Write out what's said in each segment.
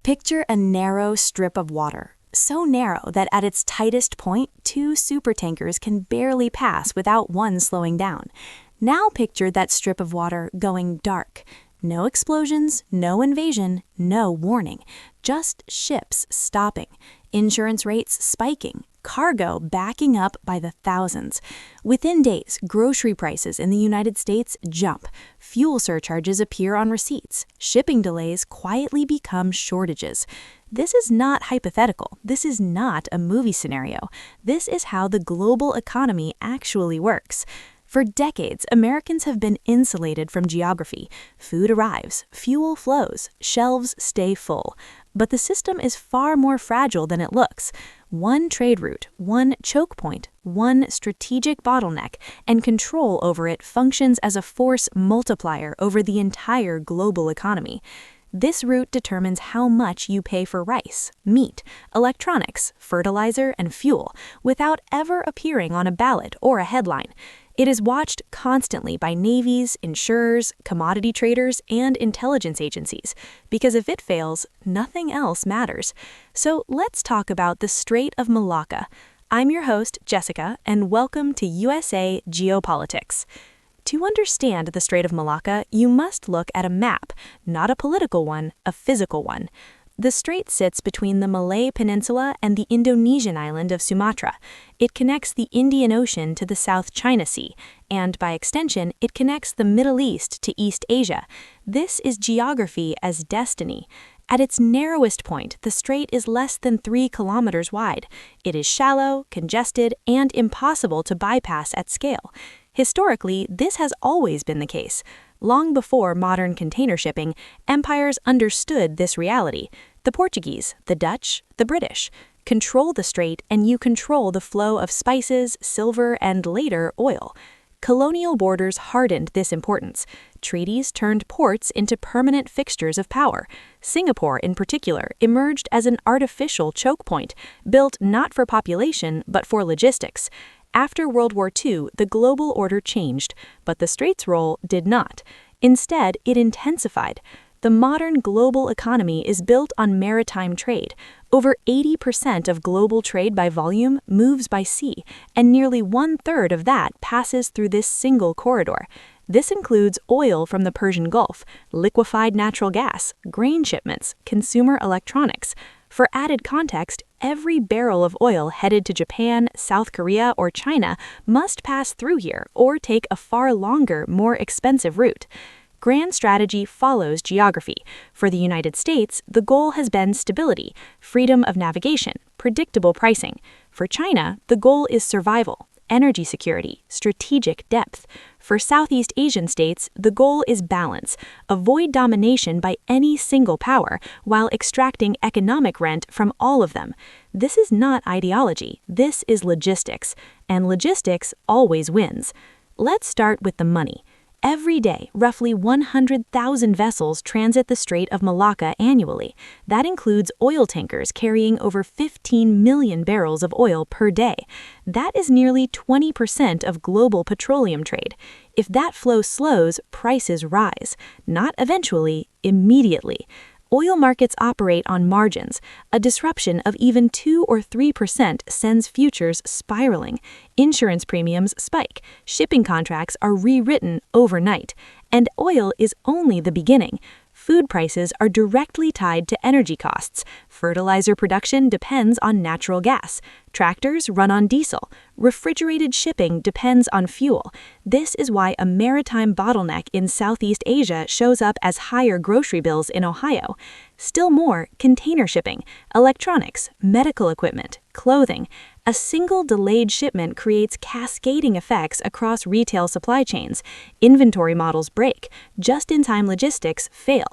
Picture a narrow strip of water, so narrow that at its tightest point, two supertankers can barely pass without one slowing down. Now picture that strip of water going dark. No explosions, no invasion, no warning. Just ships stopping, insurance rates spiking, cargo backing up by the thousands. Within days, grocery prices in the United States jump. Fuel surcharges appear on receipts. Shipping delays quietly become shortages. This is not hypothetical. This is not a movie scenario. This is how the global economy actually works. For decades, Americans have been insulated from geography. Food arrives, fuel flows, shelves stay full. But the system is far more fragile than it looks. One trade route, one choke point, one strategic bottleneck, and control over it functions as a force multiplier over the entire global economy. This route determines how much you pay for rice, meat, electronics, fertilizer, and fuel without ever appearing on a ballot or a headline. It is watched constantly by navies, insurers, commodity traders, and intelligence agencies, because if it fails, nothing else matters. So let's talk about the Strait of Malacca. I'm your host, Jessica, and welcome to USA Geopolitics. To understand the Strait of Malacca, you must look at a map, not a political one, a physical one. The strait sits between the Malay Peninsula and the Indonesian island of Sumatra. It connects the Indian Ocean to the South China Sea, and by extension, it connects the Middle East to East Asia. This is geography as destiny. At its narrowest point, the strait is less than 3 kilometers wide. It is shallow, congested, and impossible to bypass at scale. Historically, this has always been the case. Long before modern container shipping, empires understood this reality. The Portuguese, the Dutch, the British. Control the strait and you control the flow of spices, silver, and later oil. Colonial borders hardened this importance. Treaties turned ports into permanent fixtures of power. Singapore, in particular, emerged as an artificial choke point, built not for population but for logistics. After World War II, the global order changed, but the strait's role did not. Instead, it intensified. The modern global economy is built on maritime trade. Over 80% of global trade by volume moves by sea, and nearly 1/3 of that passes through this single corridor. This includes oil from the Persian Gulf, liquefied natural gas, grain shipments, consumer electronics. For added context, every barrel of oil headed to Japan, South Korea, or China must pass through here or take a far longer, more expensive route. Grand strategy follows geography. For the United States, the goal has been stability, freedom of navigation, predictable pricing. For China, the goal is survival, energy security, strategic depth. For Southeast Asian states, the goal is balance. Avoid domination by any single power while extracting economic rent from all of them. This is not ideology. This is logistics. And logistics always wins. Let's start with the money. Every day, roughly 100,000 vessels transit the Strait of Malacca annually. That includes oil tankers carrying over 15 million barrels of oil per day. That is nearly 20% of global petroleum trade. If that flow slows, prices rise. Not eventually, immediately. Oil markets operate on margins. A disruption of even 2 or 3% sends futures spiraling. Insurance premiums spike. Shipping contracts are rewritten overnight. And oil is only the beginning. Food prices are directly tied to energy costs. Fertilizer production depends on natural gas. Tractors run on diesel. Refrigerated shipping depends on fuel. This is why a maritime bottleneck in Southeast Asia shows up as higher grocery bills in Ohio. Still more, container shipping, electronics, medical equipment, clothing. A single delayed shipment creates cascading effects across retail supply chains. Inventory models break. Just-in-time logistics fail.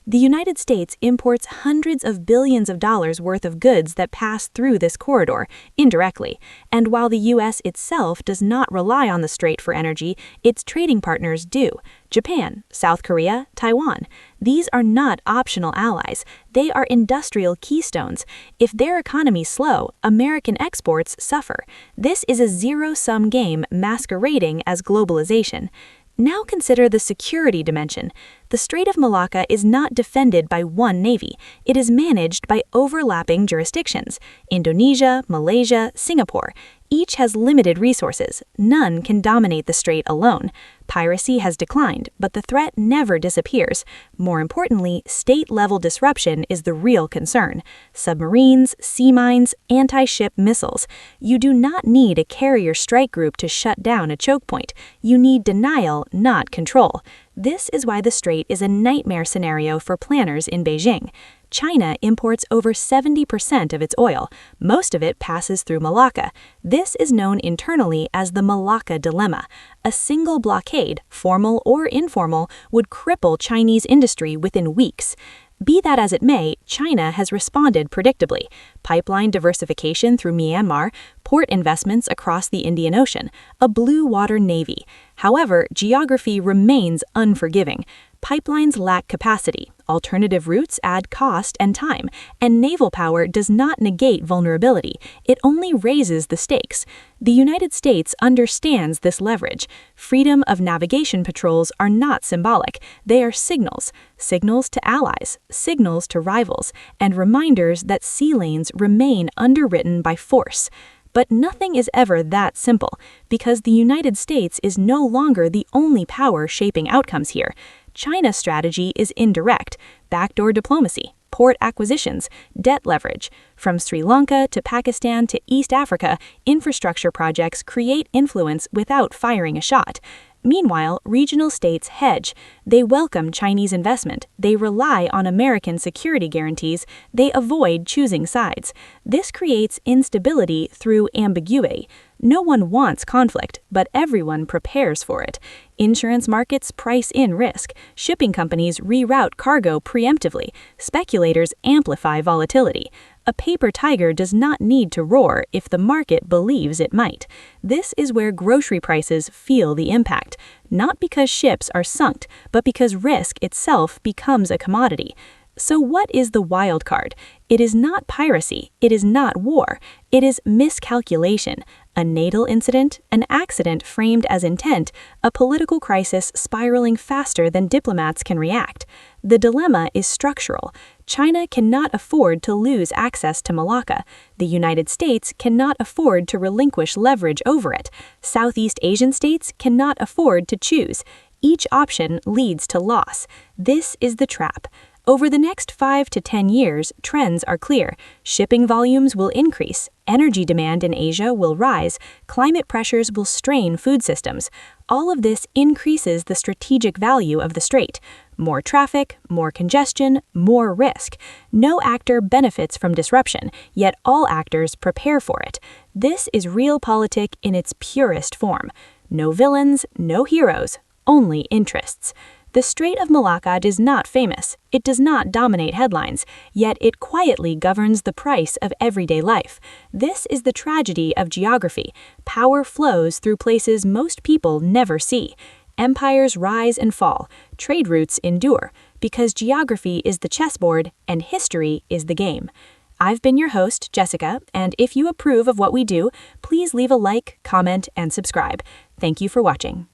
The United States imports hundreds of billions of dollars worth of goods that pass through this corridor, indirectly. And while the U.S. itself does not rely on the strait for energy, its trading partners do. Japan, South Korea, Taiwan. These are not optional allies. They are industrial keystones. If their economies slow, American exports suffer. This is a zero-sum game masquerading as globalization. Now consider the security dimension. The Strait of Malacca is not defended by one navy. It is managed by overlapping jurisdictions: Indonesia, Malaysia, Singapore. Each has limited resources. None can dominate the strait alone. Piracy has declined, but the threat never disappears. More importantly, state-level disruption is the real concern. Submarines, sea mines, anti-ship missiles. You do not need a carrier strike group to shut down a choke point. You need denial, not control. This is why the strait is a nightmare scenario for planners in Beijing. China imports over 70% of its oil. Most of it passes through Malacca. This is known internally as the Malacca dilemma. A single blockade, formal or informal, would cripple Chinese industry within weeks. Be that as it may, China has responded predictably. Pipeline diversification through Myanmar, port investments across the Indian Ocean, a blue water navy. However, geography remains unforgiving. Pipelines lack capacity, alternative routes add cost and time, and naval power does not negate vulnerability, it only raises the stakes. The United States understands this leverage. Freedom of navigation patrols are not symbolic, they are signals. Signals to allies, signals to rivals, and reminders that sea lanes remain underwritten by force. But nothing is ever that simple, because the United States is no longer the only power shaping outcomes here. China's strategy is indirect: backdoor diplomacy, port acquisitions, debt leverage. From Sri Lanka to Pakistan to East Africa, infrastructure projects create influence without firing a shot. Meanwhile, regional states hedge. They welcome Chinese investment, they rely on American security guarantees, they avoid choosing sides. This creates instability through ambiguity. No one wants conflict, but everyone prepares for it. Insurance markets price in risk. Shipping companies reroute cargo preemptively. Speculators amplify volatility. A paper tiger does not need to roar if the market believes it might. This is where grocery prices feel the impact, not because ships are sunk, but because risk itself becomes a commodity. So what is the wild card? It is not piracy, it is not war, it is miscalculation. A natal incident, an accident framed as intent, a political crisis spiraling faster than diplomats can react. The dilemma is structural. China cannot afford to lose access to Malacca. The United States cannot afford to relinquish leverage over it. Southeast Asian states cannot afford to choose. Each option leads to loss. This is the trap. Over the next 5 to 10 years, trends are clear. Shipping volumes will increase, energy demand in Asia will rise, climate pressures will strain food systems. All of this increases the strategic value of the strait. More traffic, more congestion, more risk. No actor benefits from disruption, yet all actors prepare for it. This is realpolitik in its purest form. No villains, no heroes, only interests. The Strait of Malacca is not famous, it does not dominate headlines, yet it quietly governs the price of everyday life. This is the tragedy of geography. Power flows through places most people never see. Empires rise and fall, trade routes endure, because geography is the chessboard and history is the game. I've been your host, Jessica, and if you approve of what we do, please leave a like, comment, and subscribe. Thank you for watching.